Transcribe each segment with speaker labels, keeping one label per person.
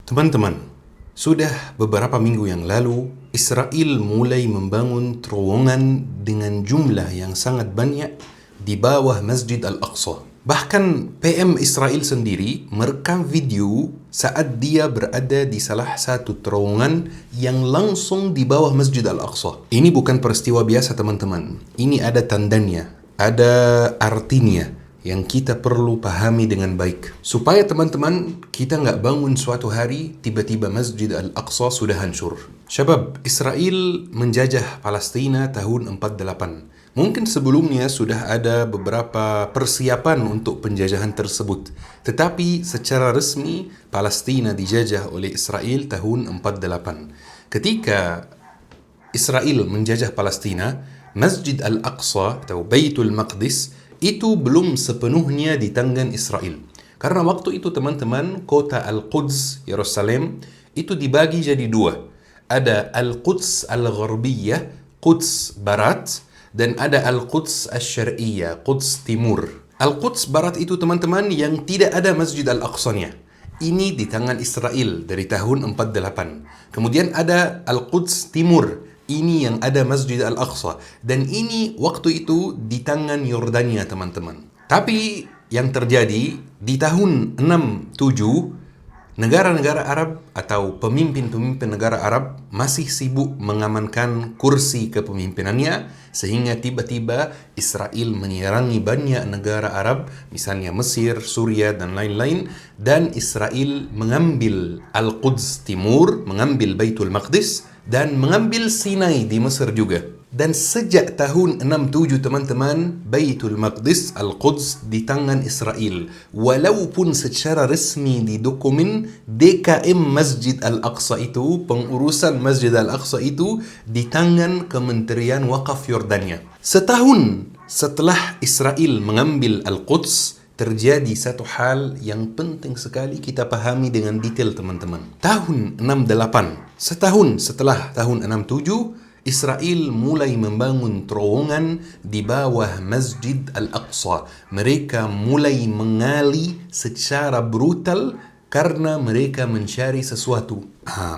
Speaker 1: Teman-teman, sudah beberapa minggu yang lalu, Israel mulai membangun terowongan dengan jumlah yang sangat banyak di bawah Masjid Al-Aqsa. Bahkan PM Israel sendiri merekam video saat dia berada di salah satu terowongan yang langsung di bawah Masjid Al-Aqsa. Ini bukan peristiwa biasa, teman-teman. Ini ada tandanya, ada artinya yang kita perlu pahami dengan baik. Supaya teman-teman, kita nggak bangun suatu hari, tiba-tiba Masjid Al-Aqsa sudah hancur. Syabab, Israel menjajah Palestina tahun 48. Mungkin sebelumnya sudah ada beberapa persiapan untuk penjajahan tersebut. Tetapi secara resmi, Palestina dijajah oleh Israel tahun 48. Ketika Israel menjajah Palestina, Masjid Al-Aqsa atau Baitul Maqdis itu belum sepenuhnya di tangan Israel. Karena waktu itu, teman-teman, kota Al-Quds, Yerusalem, itu dibagi jadi dua. Ada Al-Quds Al-Gharbiyah, Quds Barat, dan ada Al-Quds Al-Syar'iyah, Quds Timur. Al-Quds Barat itu, teman-teman, yang tidak ada Masjid Al-Aqsa-nya. Ini di tangan Israel dari tahun 48. Kemudian ada Al-Quds Timur. Ini yang ada Masjid Al-Aqsa. Dan ini waktu itu di tangan Yordania, teman-teman. Tapi yang terjadi di tahun 67, negara-negara Arab atau pemimpin-pemimpin negara Arab masih sibuk mengamankan kursi kepemimpinannya, sehingga tiba-tiba Israel menyerangi banyak negara Arab, misalnya Mesir, Suriah, dan lain-lain, dan Israel mengambil Al-Quds Timur, mengambil Baitul Maqdis, dan mengambil Sinai di Mesir juga. Dan sejak tahun 67, teman-teman, Baitul Maqdis, Al-Quds di tangan Israel. Walaupun secara resmi di dokumen DKM Masjid Al-Aqsa itu, pengurusan Masjid Al-Aqsa itu di tangan Kementerian Wakaf Yordania. Setahun setelah Israel mengambil Al-Quds, terjadi satu hal yang penting sekali kita pahami dengan detail, teman-teman. Tahun 68, setahun setelah tahun 67, Israel mulai membangun terowongan di bawah Masjid Al-Aqsa. Mereka mulai mengali secara brutal karena mereka mencari sesuatu.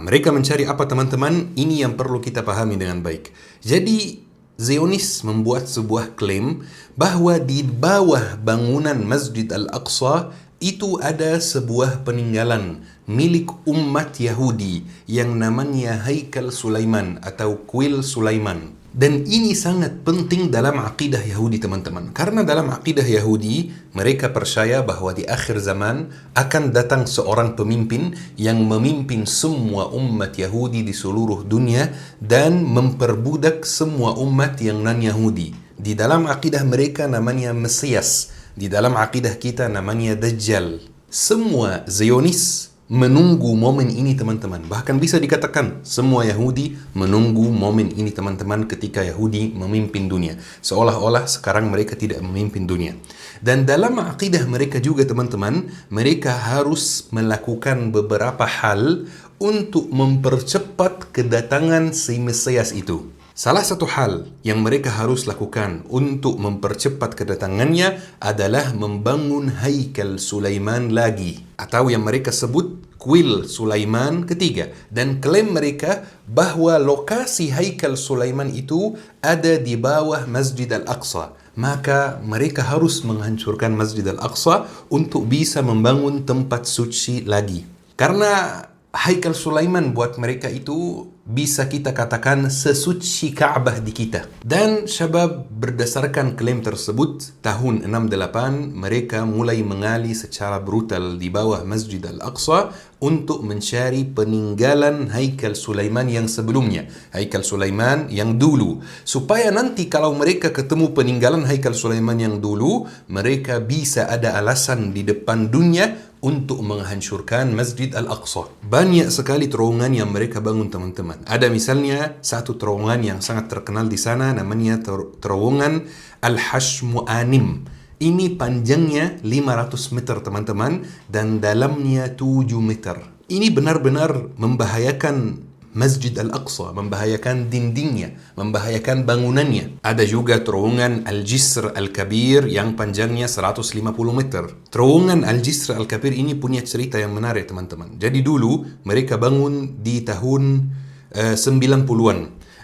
Speaker 1: Mereka mencari apa, teman-teman? Ini yang perlu kita pahami dengan baik. Jadi, Zionis membuat sebuah klaim bahwa di bawah bangunan Masjid Al-Aqsa itu ada sebuah peninggalan milik umat Yahudi yang namanya Haikal Sulaiman atau Kuil Sulaiman. Dan ini sangat penting dalam akidah Yahudi, teman-teman. Karena dalam akidah Yahudi, mereka percaya bahwa di akhir zaman akan datang seorang pemimpin yang memimpin semua umat Yahudi di seluruh dunia dan memperbudak semua umat yang non-Yahudi. Di dalam akidah mereka namanya Mesias. Di dalam akidah kita namanya Dajjal. Semua Zionis menunggu momen ini, teman-teman. Bahkan bisa dikatakan semua Yahudi menunggu momen ini, teman-teman, ketika Yahudi memimpin dunia. Seolah-olah sekarang mereka tidak memimpin dunia. Dan dalam akidah mereka juga, teman-teman, mereka harus melakukan beberapa hal untuk mempercepat kedatangan si Mesias itu. Salah satu hal yang mereka harus lakukan untuk mempercepat kedatangannya adalah membangun Haikal Sulaiman lagi, atau yang mereka sebut Kuil Sulaiman ketiga. Dan klaim mereka bahwa lokasi Haikal Sulaiman itu ada di bawah Masjid Al-Aqsa. Maka mereka harus menghancurkan Masjid Al-Aqsa untuk bisa membangun tempat suci lagi. Karena Haikal Sulaiman buat mereka itu bisa kita katakan sesuci Ka'bah di kita. Dan syabab, berdasarkan klaim tersebut, tahun 68 mereka mulai mengali secara brutal di bawah Masjid Al-Aqsa untuk mencari peninggalan Haikal Sulaiman yang sebelumnya, Haikal Sulaiman yang dulu, supaya nanti kalau mereka ketemu peninggalan Haikal Sulaiman yang dulu, mereka bisa ada alasan di depan dunia untuk menghancurkan Masjid Al-Aqsa. Banyak sekali terowongan yang mereka bangun, teman-teman. Ada misalnya satu terowongan yang sangat terkenal di sana, namanya terowongan Al-Hashmu'anim. Ini panjangnya 500 meter, teman-teman, dan dalamnya 7 meter. Ini benar-benar membahayakan Masjid Al-Aqsa, membahayakan dindingnya, membahayakan bangunannya. Ada juga terowongan Al-Jisr Al-Kabir yang panjangnya 150 meter. Terowongan Al-Jisr Al-Kabir ini punya cerita yang menarik, teman-teman. Jadi dulu mereka bangun di tahun 90-an.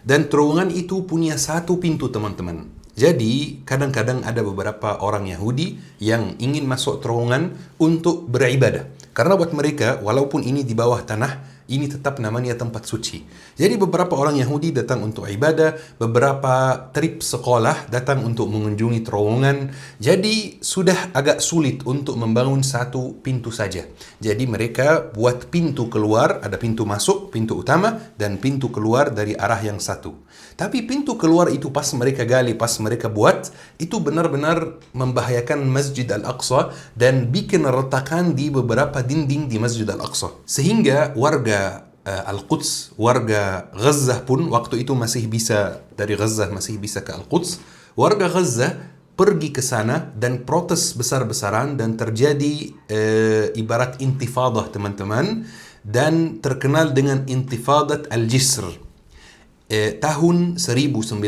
Speaker 1: Dan terowongan itu punya satu pintu, teman-teman. Jadi kadang-kadang ada beberapa orang Yahudi yang ingin masuk terowongan untuk beribadah. Karena buat mereka, walaupun ini di bawah tanah, ini tetap namanya tempat suci. Jadi beberapa orang Yahudi datang untuk ibadah, beberapa trip sekolah datang untuk mengunjungi terowongan. Jadi sudah agak sulit untuk membangun satu pintu saja. Jadi mereka buat pintu keluar, ada pintu masuk, pintu utama, dan pintu keluar dari arah yang satu. Tapi pintu keluar itu pas mereka gali, pas mereka buat, itu benar-benar membahayakan Masjid Al-Aqsa dan bikin retakan di beberapa dinding di Masjid Al-Aqsa. Sehingga warga Al-Quds, warga Gaza pun waktu itu masih bisa, dari Gaza masih bisa ke Al-Quds, warga Gaza pergi ke sana dan protes besar-besaran dan terjadi ibarat intifadah, teman-teman, dan terkenal dengan Intifadat Al-Jisr. Tahun 1996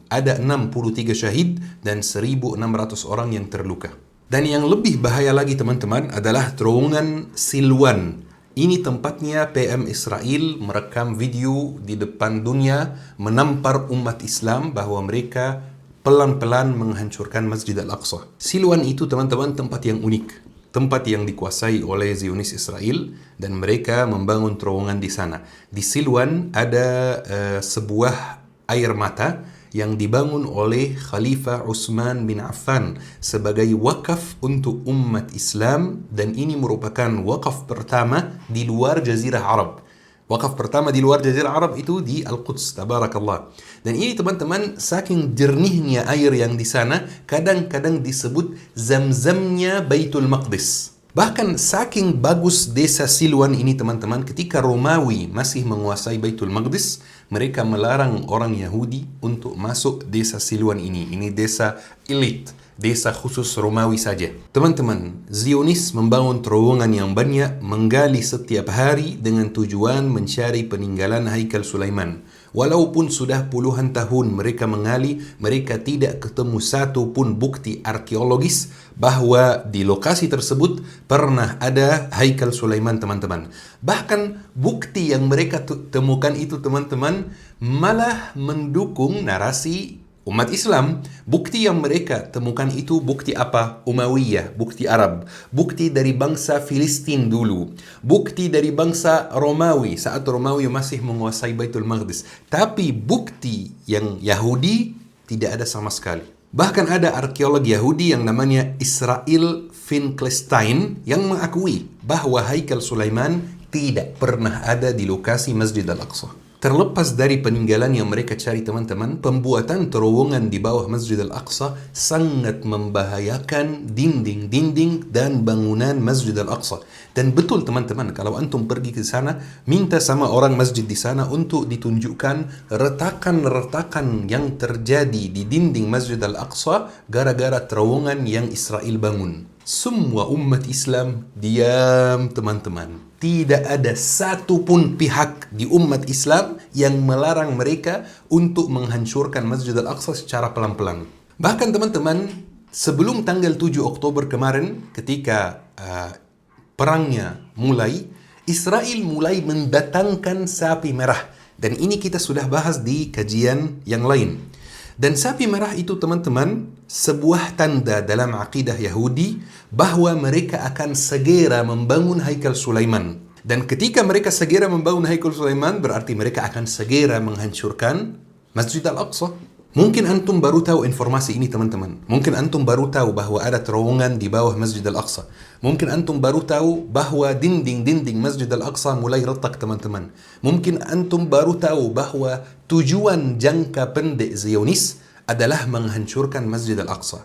Speaker 1: ada 63 syahid dan 1.600 orang yang terluka. Dan yang lebih bahaya lagi, teman-teman, adalah terowongan Silwan. Ini tempatnya PM Israel merekam video di depan dunia, menampar umat Islam bahwa mereka pelan-pelan menghancurkan Masjid Al-Aqsa. Silwan itu, teman-teman, tempat yang unik. Tempat yang dikuasai oleh Zionis Israel dan mereka membangun terowongan di sana. Di Silwan ada sebuah air mata yang dibangun oleh Khalifah Utsman bin Affan sebagai wakaf untuk umat Islam, dan ini merupakan wakaf pertama di luar Jazirah Arab. Wakaf pertama di luar Jazirah Arab itu di Al-Quds, tabarakallah. Dan ini, teman-teman, saking jernihnya air yang di sana, kadang-kadang disebut zam-zamnya Baitul Maqdis. Bahkan saking bagus desa Silwan ini, teman-teman, ketika Romawi masih menguasai Baitul Maqdis, mereka melarang orang Yahudi untuk masuk desa Silwan ini. Ini desa elit, desa khusus Romawi saja. Teman-teman, Zionis membangun terowongan yang banyak, menggali setiap hari dengan tujuan mencari peninggalan Haikal Sulaiman. Walaupun sudah puluhan tahun mereka mengali, mereka tidak ketemu satu pun bukti arkeologis bahwa di lokasi tersebut pernah ada Haikal Sulaiman, teman-teman. Bahkan bukti yang mereka temukan itu, teman-teman, malah mendukung narasi umat Islam. Bukti yang mereka temukan itu bukti apa? Umayyah, bukti Arab, bukti dari bangsa Filistin dulu, bukti dari bangsa Romawi saat Romawi masih menguasai Baitul Maqdis. Tapi bukti yang Yahudi tidak ada sama sekali. Bahkan ada arkeolog Yahudi yang namanya Israel Finkelstein yang mengakui bahwa Haikal Sulaiman tidak pernah ada di lokasi Masjid Al-Aqsa. Terlepas dari peninggalan yang mereka cari, teman-teman, pembuatan terowongan di bawah Masjid Al-Aqsa sangat membahayakan dinding-dinding dan bangunan Masjid Al-Aqsa. Dan betul, teman-teman, kalau antum pergi ke sana, minta sama orang masjid di sana untuk ditunjukkan retakan-retakan yang terjadi di dinding Masjid Al-Aqsa gara-gara terowongan yang Israel bangun. Semua umat Islam diam, teman-teman. Tidak ada satu pun pihak di umat Islam yang melarang mereka untuk menghancurkan Masjid Al-Aqsa secara pelan-pelan. Bahkan, teman-teman, sebelum tanggal 7 Oktober kemarin, ketika perangnya mulai, Israel mulai mendatangkan sapi merah. Dan ini kita sudah bahas di kajian yang lain. Dan sapi merah itu, teman-teman, sebuah tanda dalam akidah Yahudi bahwa mereka akan segera membangun Haikal Sulaiman. Dan ketika mereka segera membangun Haikal Sulaiman, berarti mereka akan segera menghancurkan Masjid Al-Aqsa. Mungkin antum baru tahu informasi ini, teman-teman. Mungkin antum baru tahu bahwa ada terowongan di bawah Masjid Al-Aqsa. Mungkin antum baru tahu bahwa dinding-dinding Masjid Al-Aqsa mulai retak, teman-teman. Mungkin antum baru tahu bahwa tujuan jangka pendek Zionis adalah menghancurkan Masjid Al-Aqsa.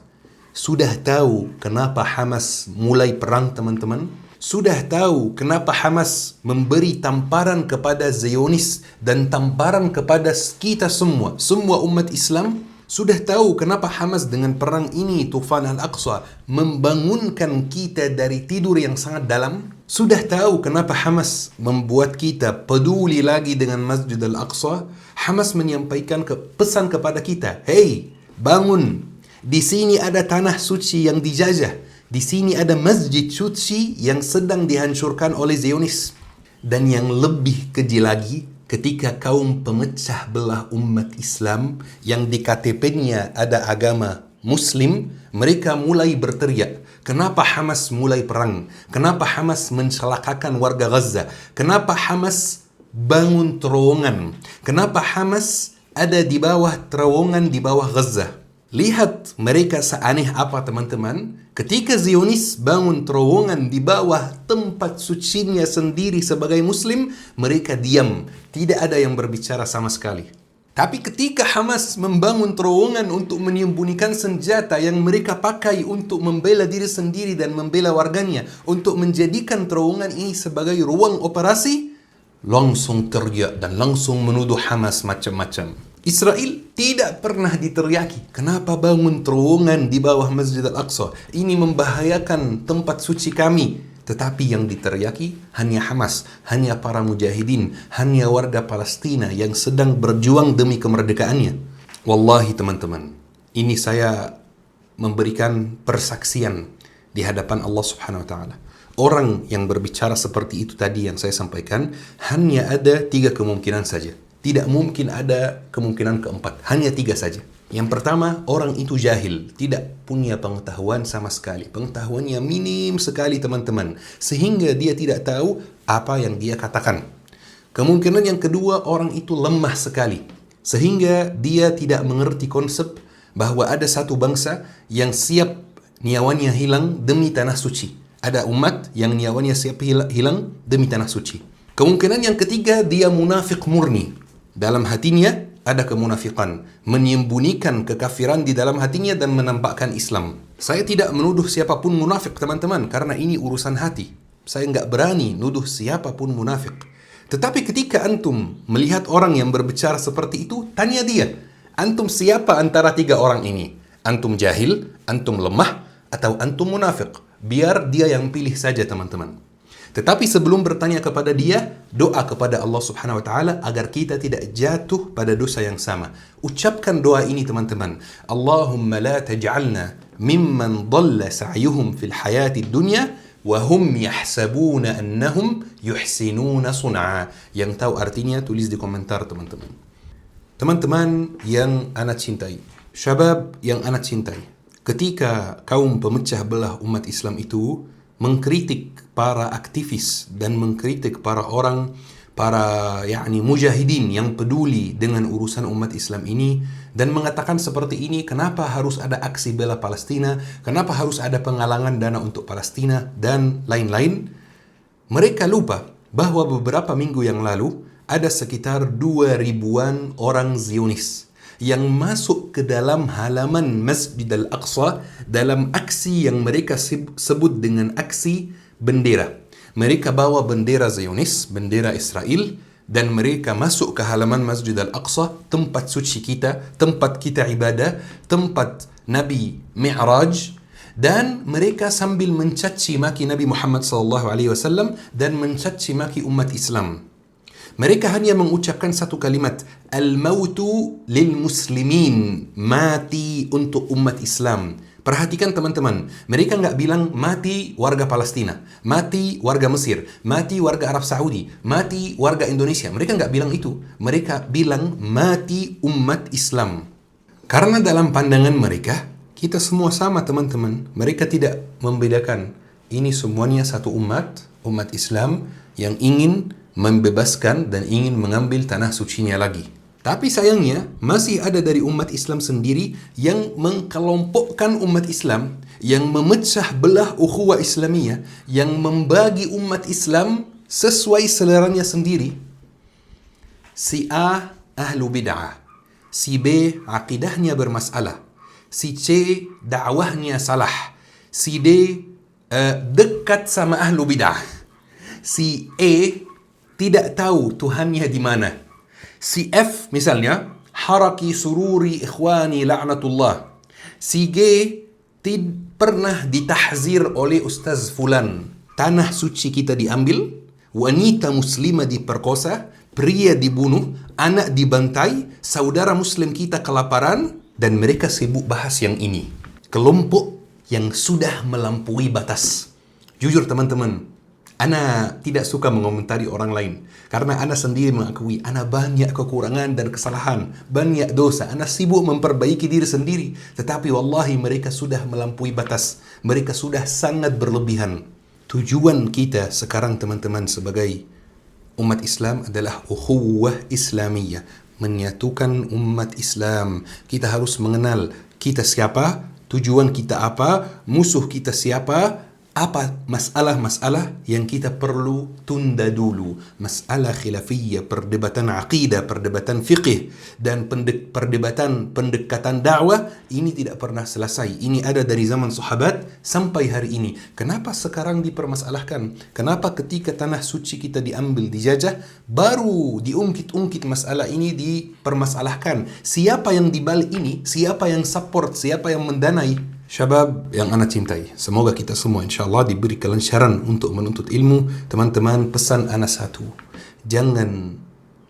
Speaker 1: Sudah tahu kenapa Hamas mulai perang, teman-teman? Sudah tahu kenapa Hamas memberi tamparan kepada Zionis dan tamparan kepada kita semua umat Islam? Sudah tahu kenapa Hamas dengan perang ini, Tufan Al-Aqsa, membangunkan kita dari tidur yang sangat dalam? Sudah tahu kenapa Hamas membuat kita peduli lagi dengan Masjid Al-Aqsa? Hamas menyampaikan pesan kepada kita, "Hei, bangun. Di sini ada tanah suci yang dijajah. Di sini ada masjid suci yang sedang dihancurkan oleh Zionis." Dan yang lebih keji lagi, ketika kaum pemecah belah umat Islam yang di KTP-nya ada agama Muslim, mereka mulai berteriak, kenapa Hamas mulai perang? Kenapa Hamas mencelakakan warga Gaza? Kenapa Hamas bangun terowongan? Kenapa Hamas ada di bawah terowongan di bawah Gaza? Lihat mereka seaneh apa teman-teman. Ketika Zionis bangun terowongan di bawah tempat sucinya sendiri sebagai Muslim, mereka diam. Tidak ada yang berbicara sama sekali. Tapi ketika Hamas membangun terowongan untuk menyembunyikan senjata yang mereka pakai untuk membela diri sendiri dan membela warganya, untuk menjadikan terowongan ini sebagai ruang operasi, langsung teriak dan langsung menuduh Hamas macam-macam. Israel tidak pernah diteriaki, kenapa bangun terowongan di bawah Masjid Al-Aqsa? Ini membahayakan tempat suci kami. Tetapi yang diteriaki hanya Hamas, hanya para mujahidin, hanya warga Palestina yang sedang berjuang demi kemerdekaannya. Wallahi teman-teman, ini saya memberikan persaksian di hadapan Allah Subhanahu wa taala. Orang yang berbicara seperti itu tadi yang saya sampaikan, hanya ada 3 kemungkinan saja. Tidak mungkin ada kemungkinan keempat, hanya 3 saja. Yang pertama, orang itu jahil, tidak punya pengetahuan sama sekali. Pengetahuannya minim sekali teman-teman, sehingga dia tidak tahu apa yang dia katakan. Kemungkinan yang kedua, orang itu lemah sekali, sehingga dia tidak mengerti konsep bahwa ada satu bangsa yang siap nyawanya hilang demi tanah suci. Ada umat yang nyawanya siap hilang demi tanah suci. Kemungkinan yang ketiga, dia munafik murni. Dalam hatinya ada kemunafikan, menyembunyikan kekafiran di dalam hatinya dan menampakkan Islam. Saya tidak menuduh siapapun munafik teman-teman, karena ini urusan hati. Saya nggak berani nuduh siapapun munafik. Tetapi ketika antum melihat orang yang berbicara seperti itu, tanya dia, antum siapa antara 3 orang ini? Antum jahil, antum lemah, atau antum munafik? Biar dia yang pilih saja teman-teman. Tetapi sebelum bertanya kepada dia, doa kepada Allah Subhanahu wa taala agar kita tidak jatuh pada dosa yang sama. Ucapkan doa ini teman-teman. Allahumma la taj'alna mimman dhalla sa'yuhum fil hayati dunya wa hum yahsabuna annahum yuhsinuna sun'a. Yang tahu artinya tulis di komentar teman-teman. Teman-teman yang anak cintai, syabab yang anak cintai, ketika kaum pemecah belah umat Islam itu mengkritik para aktivis dan mengkritik para mujahidin yang peduli dengan urusan umat Islam ini dan mengatakan seperti ini, kenapa harus ada aksi bela Palestina, kenapa harus ada penggalangan dana untuk Palestina dan lain-lain. Mereka lupa bahwa beberapa minggu yang lalu ada sekitar 2.000-an orang Zionis yang masuk ke dalam halaman Masjid Al-Aqsa dalam aksi yang mereka sebut dengan aksi bendera. Mereka bawa bendera Zionis, bendera Israel, dan mereka masuk ke halaman Masjid Al-Aqsa, tempat suci kita, tempat kita ibadah, tempat Nabi Mi'raj, dan mereka sambil mencaci maki Nabi Muhammad SAW dan mencaci maki umat Islam. Mereka hanya mengucapkan satu kalimat, al-mautu lil muslimin, mati untuk umat Islam. Perhatikan teman-teman, mereka nggak bilang mati warga Palestina, mati warga Mesir, mati warga Arab Saudi, mati warga Indonesia. Mereka nggak bilang itu. Mereka bilang mati umat Islam. Karena dalam pandangan mereka, kita semua sama teman-teman. Mereka tidak membedakan. Ini semuanya satu umat Islam yang ingin membebaskan dan ingin mengambil tanah sucinya lagi. Tapi sayangnya masih ada dari umat Islam sendiri yang mengkelompokkan umat Islam, yang memecah belah ukhuwah Islamiyah, yang membagi umat Islam sesuai seleranya sendiri. Si A ahlu bid'ah, si B akidahnya bermasalah, si C dakwahnya salah, si D dekat sama ahlu bid'ah, si E tidak tahu Tuhannya di mana. Si F misalnya, haraki sururi ikhwani la'natullah. Si G pernah ditahzir oleh Ustaz Fulan. tanah suci kita diambil, wanita muslimah diperkosa, pria dibunuh, anak dibantai, saudara muslim kita kelaparan, dan mereka sibuk bahas yang ini. Kelompok yang sudah melampaui batas. Jujur teman-teman, ana tidak suka mengomentari orang lain. Karena ana sendiri mengakui, ana banyak kekurangan dan kesalahan, banyak dosa. Ana sibuk memperbaiki diri sendiri. Tetapi wallahi mereka sudah melampaui batas. Mereka sudah sangat berlebihan. Tujuan kita sekarang teman-teman sebagai umat Islam adalah ukhuwah Islamiyah. Menyatukan umat Islam. Kita harus mengenal kita siapa, tujuan kita apa, musuh kita siapa, apa masalah-masalah yang kita perlu tunda dulu. Masalah khilafiyah, perdebatan aqidah, perdebatan fiqh, dan perdebatan pendekatan dakwah ini tidak pernah selesai. Ini ada dari zaman sahabat sampai hari ini. Kenapa sekarang dipermasalahkan? Kenapa ketika tanah suci kita diambil, dijajah, baru diungkit-ungkit masalah ini dipermasalahkan? Siapa yang dibalik ini? Siapa yang support? Siapa yang mendanai? Syabab yang ana cintai, semoga kita semua insyaAllah diberi kelancaran untuk menuntut ilmu. Teman-teman, pesan ana satu, jangan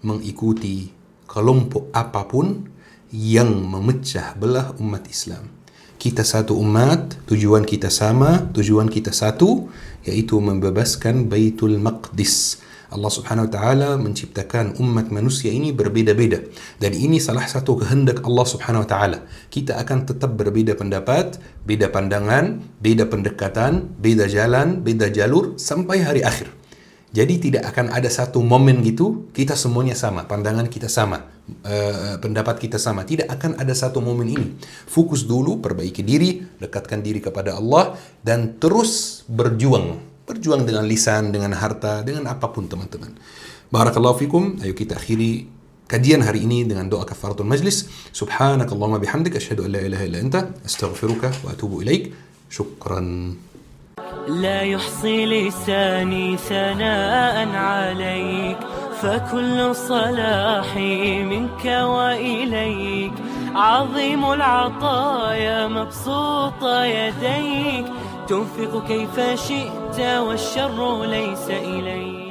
Speaker 1: mengikuti kelompok apapun yang memecah belah umat Islam. Kita satu umat, tujuan kita sama, tujuan kita satu, yaitu membebaskan Baitul Maqdis. Allah Subhanahu wa taala menciptakan umat manusia ini berbeda-beda, dan ini salah satu kehendak Allah Subhanahu wa taala. Kita akan tetap berbeda pendapat, beda pandangan, beda pendekatan, beda jalan, beda jalur sampai hari akhir. Jadi tidak akan ada satu momen gitu kita semuanya sama, pandangan kita sama, pendapat kita sama. Tidak akan ada satu momen ini. Fokus dulu, perbaiki diri, dekatkan diri kepada Allah, dan terus berjuang. Berjuang dengan lisan, dengan harta, dengan apapun teman-teman. Barakallahu fikum. Ayo kita akhiri kajian hari ini dengan doa kafaratul majlis. Subhanakallahumma bihamdik, asyhadu an la ilaha illa anta, astaghfiruka wa atubu ilaik. Syukran.
Speaker 2: لا يحصي لساني ثناء عليك فكل صلاحي منك وإليك عظيم العطايا مبسوط يديك تنفق كيف شئت والشر ليس إليك